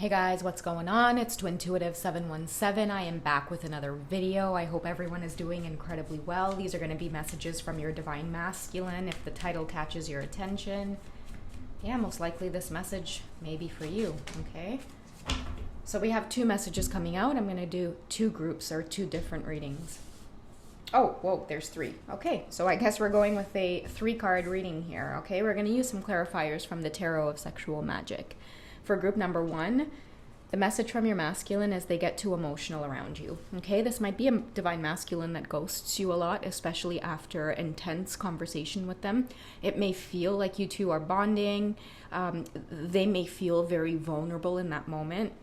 Hey guys, what's going on? It's Twintuitive717. I am back with another video. I hope everyone is doing incredibly well. These are going to be messages from your Divine Masculine. If the title catches your attention, yeah, most likely this message may be for you, okay? So we have two messages coming out. I'm going to do two groups or two different readings. Oh, whoa, there's three. Okay, so I guess we're going with a 3-card reading here, okay? We're going to use some clarifiers from the Tarot of Sexual Magic. For group number 1, the message from your masculine is they get too emotional around you. Okay, this might be a divine masculine that ghosts you a lot, especially after intense conversation with them. It may feel like you two are bonding. They may feel very vulnerable in that moment.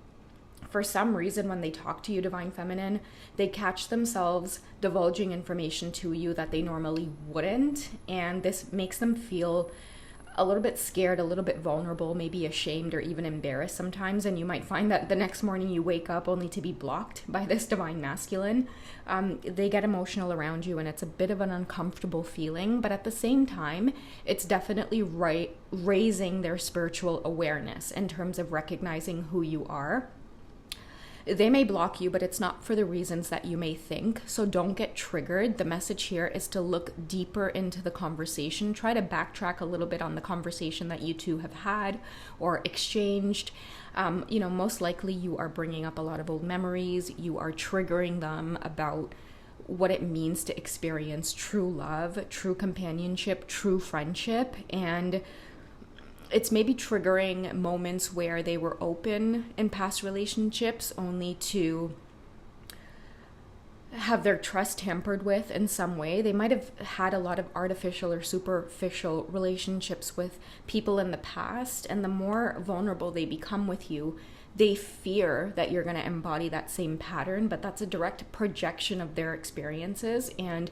For some reason, when they talk to you, Divine Feminine, they catch themselves divulging information to you that they normally wouldn't. And this makes them feel a little bit scared, a little bit vulnerable, maybe ashamed or even embarrassed sometimes. And you might find that the next morning you wake up only to be blocked by this divine masculine. They get emotional around you and it's a bit of an uncomfortable feeling, but at the same time, it's definitely raising their spiritual awareness in terms of recognizing who you are. They may block you, but it's not for the reasons that you may think. So don't get triggered. The message here is to look deeper into the conversation. Try to backtrack a little bit on the conversation that you two have had or exchanged. Most likely you are bringing up a lot of old memories. You are triggering them about what it means to experience true love, true companionship, true friendship. And it's maybe triggering moments where they were open in past relationships only to have their trust tampered with in some way. They might have had a lot of artificial or superficial relationships with people in the past, and the more vulnerable they become with you, they fear that you're going to embody that same pattern, but that's a direct projection of their experiences, and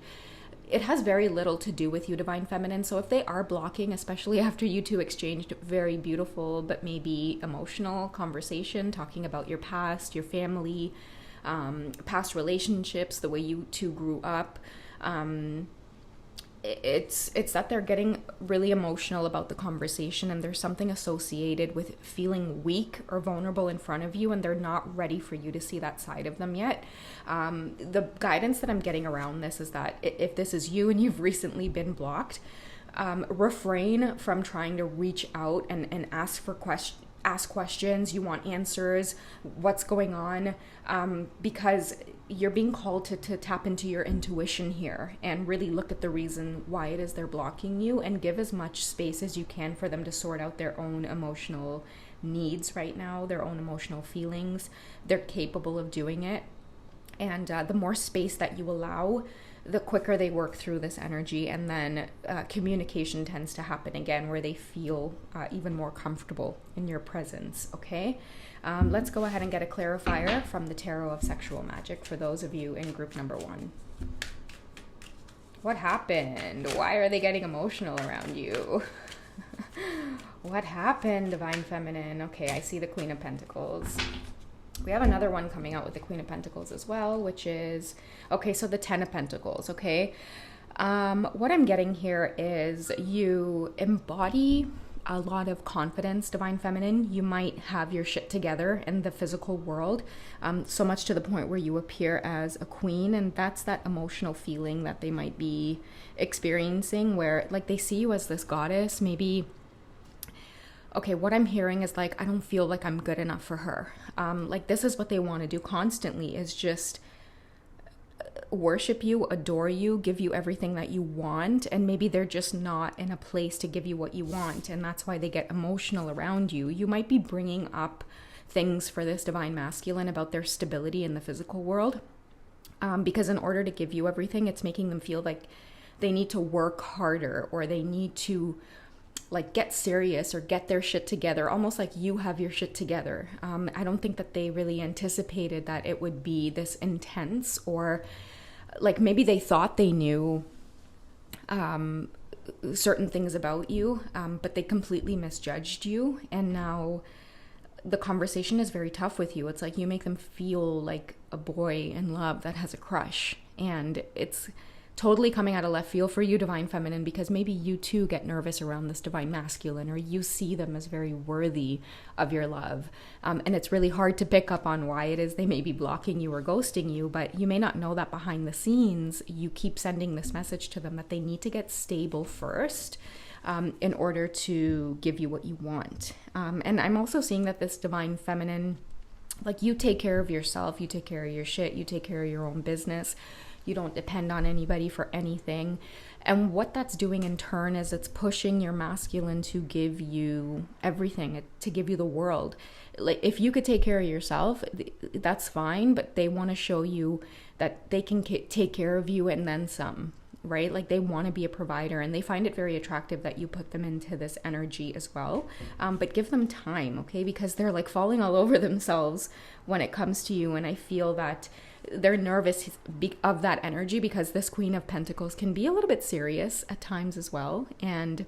it has very little to do with you, Divine Feminine. So if they are blocking, especially after you two exchanged very beautiful but maybe emotional conversation, talking about your past, your family, past relationships, the way you two grew up, it's that they're getting really emotional about the conversation, and there's something associated with feeling weak or vulnerable in front of you, and they're not ready for you to see that side of them yet. The guidance that I'm getting around this is that if this is you and you've recently been blocked, refrain from trying to reach out and ask questions. You want answers, what's going on, because you're being called to tap into your intuition here and really look at the reason why it is they're blocking you, and give as much space as you can for them to sort out their own emotional needs right now, their own emotional feelings. They're capable of doing it. And the more space that you allow, the quicker they work through this energy, and then communication tends to happen again where they feel even more comfortable in your presence, okay? Let's go ahead and get a clarifier from the Tarot of Sexual Magic for those of you in group number 1. What happened? Why are they getting emotional around you? What happened, Divine Feminine? Okay, I see the Queen of Pentacles. We have another one coming out with the Queen of Pentacles as well, which is, okay, so the 10 of Pentacles, okay? What I'm getting here is you embody a lot of confidence, Divine Feminine. You might have your shit together in the physical world, so much to the point where you appear as a queen, and that's that emotional feeling that they might be experiencing where, like, they see you as this goddess, maybe. Okay, what I'm hearing is like, I don't feel like I'm good enough for her. Like, this is what they want to do constantly, is just worship you, adore you, give you everything that you want, and maybe they're just not in a place to give you what you want, and that's why they get emotional around you. You might be bringing up things for this Divine Masculine about their stability in the physical world, because in order to give you everything, it's making them feel like they need to work harder, or they need to like get serious or get their shit together, almost like you have your shit together. I don't think that they really anticipated that it would be this intense, or like maybe they thought they knew certain things about you, but they completely misjudged you, and now the conversation is very tough with you. It's like you make them feel like a boy in love that has a crush, and it's totally coming out of left field for you, Divine Feminine, because maybe you too get nervous around this Divine Masculine, or you see them as very worthy of your love. And it's really hard to pick up on why it is they may be blocking you or ghosting you, but you may not know that behind the scenes, you keep sending this message to them that they need to get stable first in order to give you what you want. And I'm also seeing that this Divine Feminine, like, you take care of yourself, you take care of your shit, you take care of your own business. You don't depend on anybody for anything. And what that's doing in turn is it's pushing your masculine to give you everything, to give you the world. Like, if you could take care of yourself, that's fine, but they want to show you that they can take care of you and then some, right? Like, they want to be a provider, and they find it very attractive that you put them into this energy as well. But give them time, okay? Because they're like falling all over themselves when it comes to you. And I feel that they're nervous of that energy, because this Queen of Pentacles can be a little bit serious at times as well. And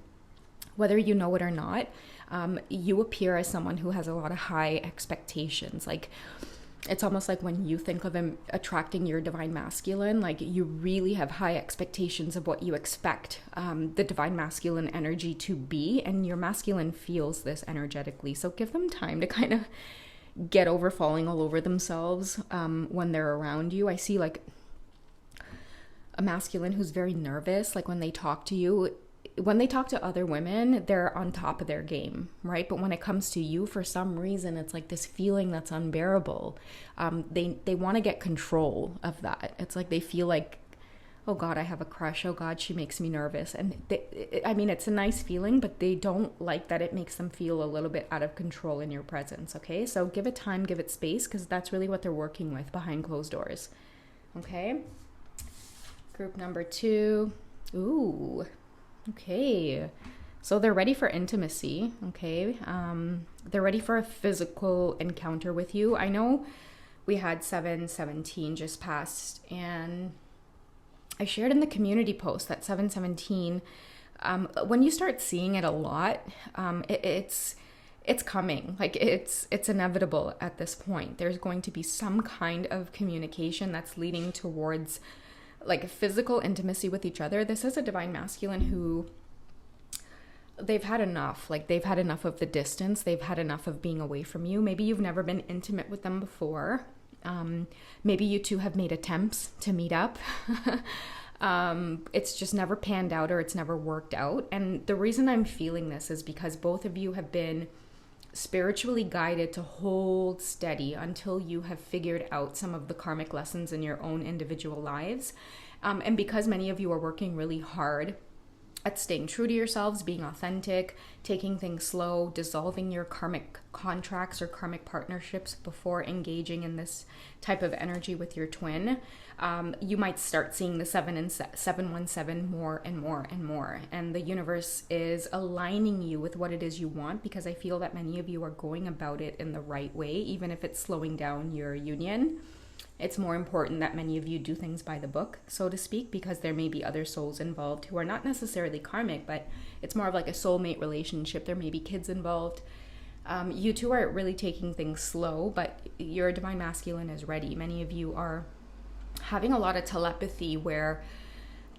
whether you know it or not, you appear as someone who has a lot of high expectations. Like, it's almost like when you think of him attracting your Divine Masculine, like, you really have high expectations of what you expect the Divine Masculine energy to be, and your masculine feels this energetically. So give them time to kind of get over falling all over themselves when they're around you. I see like a masculine who's very nervous, like when they talk to you. When they talk to other women, they're on top of their game, right? But when it comes to you, for some reason, it's like this feeling that's unbearable. They want to get control of that. It's like they feel like, oh God, I have a crush. Oh God, she makes me nervous. And it's a nice feeling, but they don't like that it makes them feel a little bit out of control in your presence, okay? So give it time, give it space, because that's really what they're working with behind closed doors, okay? Group number 2. Ooh, okay. So they're ready for intimacy, okay? They're ready for a physical encounter with you. I know we had 7/17 just passed, and I shared in the community post that 7/17, when you start seeing it a lot, it's coming. Like, it's inevitable at this point. There's going to be some kind of communication that's leading towards like physical intimacy with each other. This is a Divine Masculine who, they've had enough. Like, they've had enough of the distance. They've had enough of being away from you. Maybe you've never been intimate with them before. Maybe you two have made attempts to meet up. It's just never panned out, or it's never worked out. And the reason I'm feeling this is because both of you have been spiritually guided to hold steady until you have figured out some of the karmic lessons in your own individual lives. And because many of you are working really hard at staying true to yourselves, being authentic, taking things slow, dissolving your karmic contracts or karmic partnerships before engaging in this type of energy with your twin, you might start seeing the 717 more and more and more. And the universe is aligning you with what it is you want, because I feel that many of you are going about it in the right way, even if it's slowing down your union. It's more important that many of you do things by the book, so to speak, because there may be other souls involved who are not necessarily karmic, but it's more of like a soulmate relationship. There may be kids involved. You two are really taking things slow, but your Divine Masculine is ready. Many of you are having a lot of telepathy where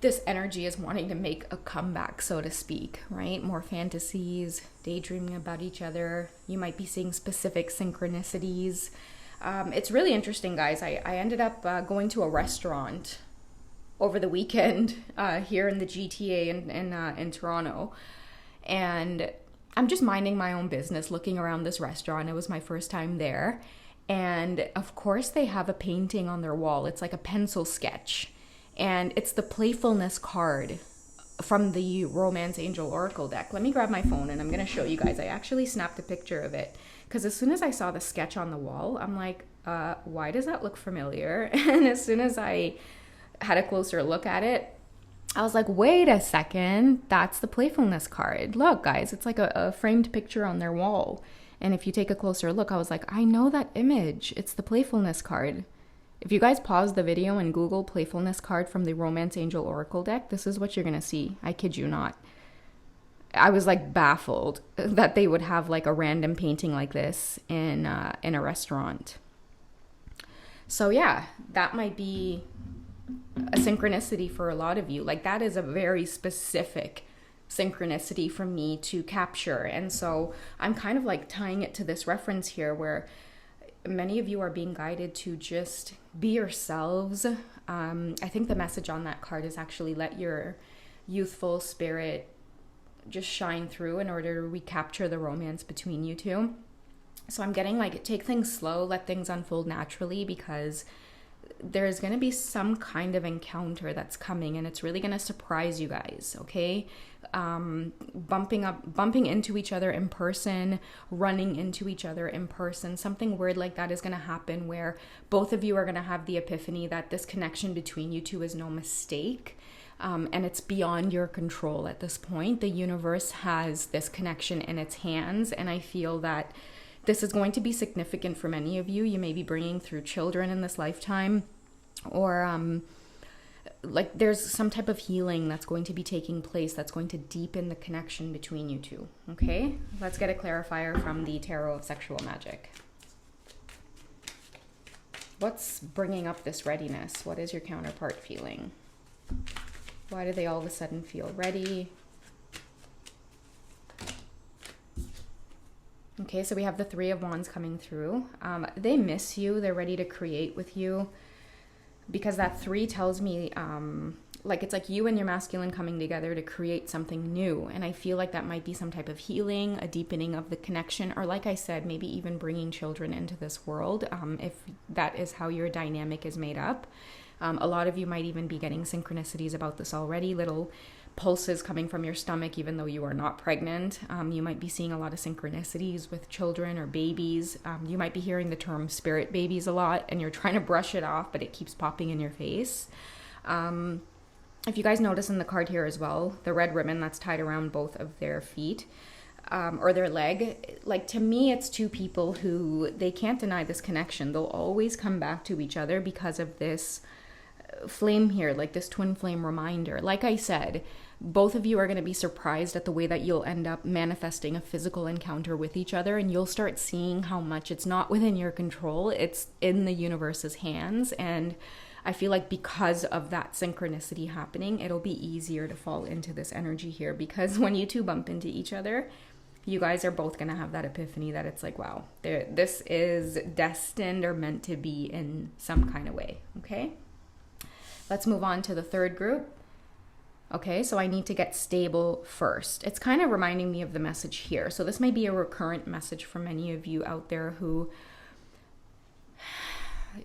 this energy is wanting to make a comeback, so to speak, right? More fantasies, daydreaming about each other. You might be seeing specific synchronicities. It's really interesting, guys. I ended up going to a restaurant over the weekend here in the GTA in Toronto. And I'm just minding my own business, looking around this restaurant. It was my first time there. And of course, they have a painting on their wall. It's like a pencil sketch. And it's the playfulness card from the Romance Angel Oracle deck. Let me grab my phone and I'm going to show you guys. I actually snapped a picture of it, because as soon as I saw the sketch on the wall, I'm like, why does that look familiar? And as soon as I had a closer look at it, I was like, wait a second, that's the playfulness card. Look, guys, it's like a framed picture on their wall. And if you take a closer look, I was like, I know that image. It's the playfulness card. If you guys pause the video and Google playfulness card from the Romance Angel Oracle deck, this is what you're going to see. I kid you not. I was like baffled that they would have like a random painting like this in a restaurant. So yeah, that might be a synchronicity for a lot of you. Like, that is a very specific synchronicity for me to capture. And so I'm kind of like tying it to this reference here where many of you are being guided to just be yourselves. I think the message on that card is actually let your youthful spirit just shine through in order to recapture the romance between you two. So I'm getting like, take things slow, let things unfold naturally, because there's going to be some kind of encounter that's coming, and it's really going to surprise you guys, okay? Bumping into each other in person, running into each other in person, something weird like that is going to happen, where both of you are going to have the epiphany that this connection between you two is no mistake. And it's beyond your control at this point. The universe has this connection in its hands, and I feel that this is going to be significant for many of you. You may be bringing through children in this lifetime, or like there's some type of healing that's going to be taking place that's going to deepen the connection between you two. Okay, let's get a clarifier from the Tarot of Sexual Magic. What's bringing up this readiness? What is your counterpart feeling? Why do they all of a sudden feel ready? Okay, so we have the Three of Wands coming through. They miss you. They're ready to create with you, because that 3 tells me like it's like you and your masculine coming together to create something new. And I feel like that might be some type of healing, a deepening of the connection, or like I said, maybe even bringing children into this world, if that is how your dynamic is made up. A lot of you might even be getting synchronicities about this already, little pulses coming from your stomach, even though you are not pregnant. You might be seeing a lot of synchronicities with children or babies. You might be hearing the term spirit babies a lot, and you're trying to brush it off, but it keeps popping in your face. If you guys notice in the card here as well, the red ribbon that's tied around both of their feet, or their leg, like to me, it's two people who, they can't deny this connection. They'll always come back to each other because of this flame here, like this twin flame reminder. Like I said, both of you are going to be surprised at the way that you'll end up manifesting a physical encounter with each other, and you'll start seeing how much it's not within your control, it's in the universe's hands. And I feel like because of that synchronicity happening, it'll be easier to fall into this energy here, because when you two bump into each other, you guys are both going to have that epiphany that it's like, wow, this is destined or meant to be in some kind of way. Okay, let's move on to the third group. Okay, so I need to get stable first. It's kind of reminding me of the message here. So this may be a recurrent message for many of you out there who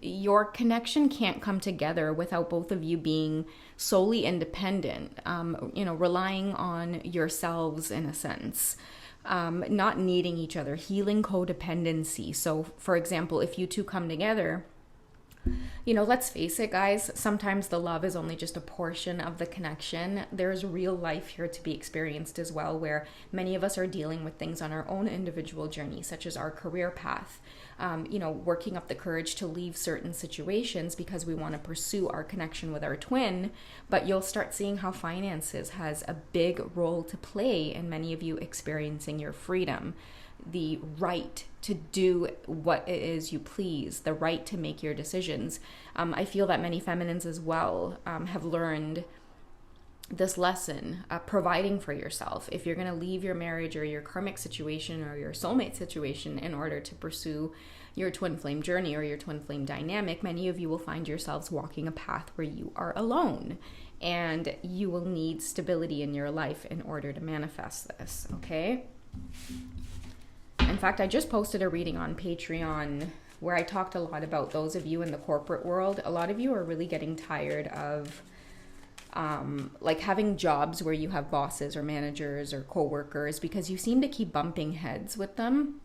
your connection can't come together without both of you being solely independent, relying on yourselves in a sense, not needing each other, healing codependency. So for example, if you two come together, let's face it, guys, sometimes the love is only just a portion of the connection. There's real life here to be experienced as well, where many of us are dealing with things on our own individual journey, such as our career path, working up the courage to leave certain situations because we want to pursue our connection with our twin. But you'll start seeing how finances has a big role to play in many of you experiencing your freedom, the right to do what it is you please, the right to make your decisions. I feel that many feminines as well have learned this lesson, providing for yourself. If you're going to leave your marriage or your karmic situation or your soulmate situation in order to pursue your twin flame journey or your twin flame dynamic, many of you will find yourselves walking a path where you are alone, and you will need stability in your life in order to manifest this, okay? In fact, I just posted a reading on Patreon where I talked a lot about those of you in the corporate world. A lot of you are really getting tired of having jobs where you have bosses or managers or coworkers, because you seem to keep bumping heads with them.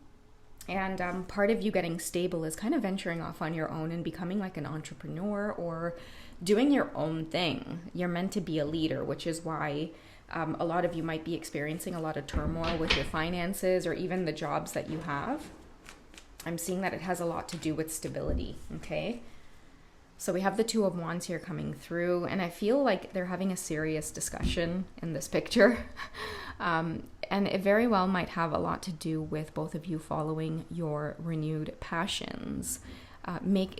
And part of you getting stable is kind of venturing off on your own and becoming like an entrepreneur or doing your own thing. You're meant to be a leader, which is why a lot of you might be experiencing a lot of turmoil with your finances or even the jobs that you have. I'm seeing that it has a lot to do with stability, okay? So we have the Two of Wands here coming through, and I feel like they're having a serious discussion in this picture. And it very well might have a lot to do with both of you following your renewed passions.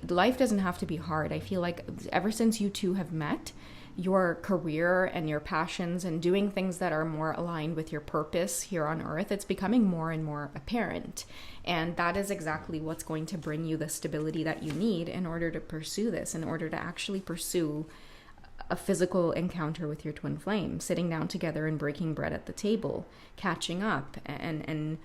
Life doesn't have to be hard. I feel like ever since you two have met, your career and your passions and doing things that are more aligned with your purpose here on earth, it's becoming more and more apparent. And that is exactly what's going to bring you the stability that you need in order to pursue this, in order to actually pursue a physical encounter with your twin flame, sitting down together and breaking bread at the table, catching up, and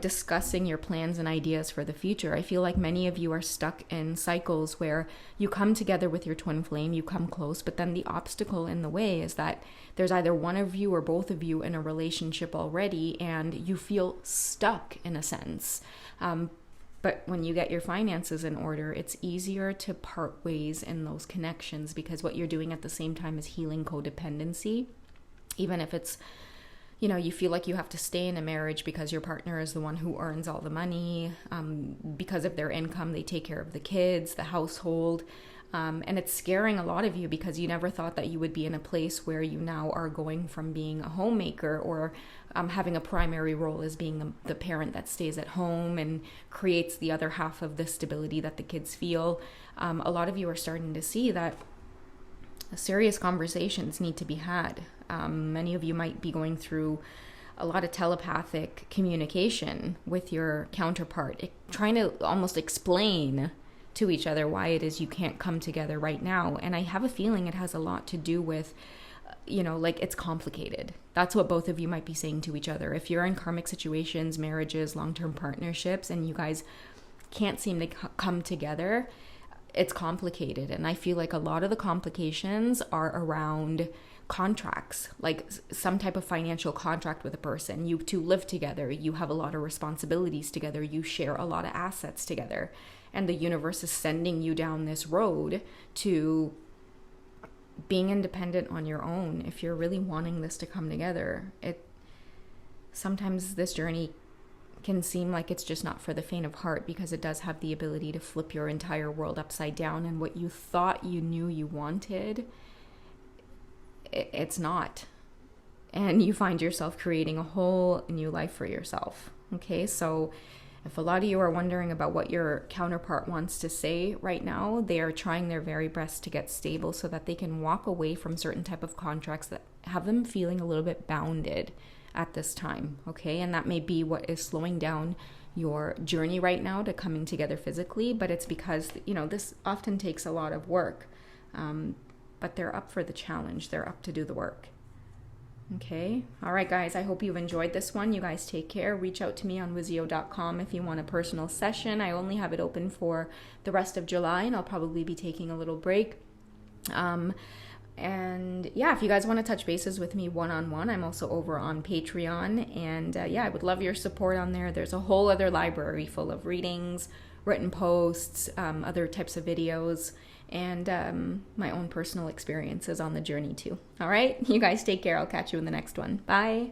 discussing your plans and ideas for the future. I feel like many of you are stuck in cycles where you come together with your twin flame, you come close, but then the obstacle in the way is that there's either one of you or both of you in a relationship already, and you feel stuck in a sense. But when you get your finances in order, it's easier to part ways in those connections, because what you're doing at the same time is healing codependency. Even if it's, you feel like you have to stay in a marriage because your partner is the one who earns all the money. Because of their income, they take care of the kids, the household. And it's scaring a lot of you because you never thought that you would be in a place where you now are going from being a homemaker or having a primary role as being the parent that stays at home and creates the other half of the stability that the kids feel. A lot of you are starting to see that serious conversations need to be had. Many of you might be going through a lot of telepathic communication with your counterpart, trying to almost explain to each other why it is you can't come together right now. And I have a feeling it has a lot to do with, it's complicated. That's what both of you might be saying to each other. If you're in karmic situations, marriages, long-term partnerships, and you guys can't seem to come together, it's complicated. And I feel like a lot of the complications are around contracts, like some type of financial contract with a person. You two live together, you have a lot of responsibilities together, you share a lot of assets together, and the universe is sending you down this road to being independent on your own. If you're really wanting this to come together, sometimes this journey can seem like it's just not for the faint of heart, because it does have the ability to flip your entire world upside down, and what you thought you knew you wanted, it's not. And you find yourself creating a whole new life for yourself. Okay, so if a lot of you are wondering about what your counterpart wants to say right now, they are trying their very best to get stable so that they can walk away from certain type of contracts that have them feeling a little bit bounded at this time. Okay, and that may be what is slowing down your journey right now to coming together physically, but it's because, this often takes a lot of work. But they're up for the challenge. They're up to do the work. Okay. All right, guys. I hope you've enjoyed this one. You guys take care. Reach out to me on Wizio.com if you want a personal session. I only have it open for the rest of July, and I'll probably be taking a little break. And yeah, if you guys want to touch bases with me one-on-one, I'm also over on Patreon. And I would love your support on there. There's a whole other library full of readings, written posts, other types of videos, and my own personal experiences on the journey too. All right, you guys take care. I'll catch you in the next one. Bye.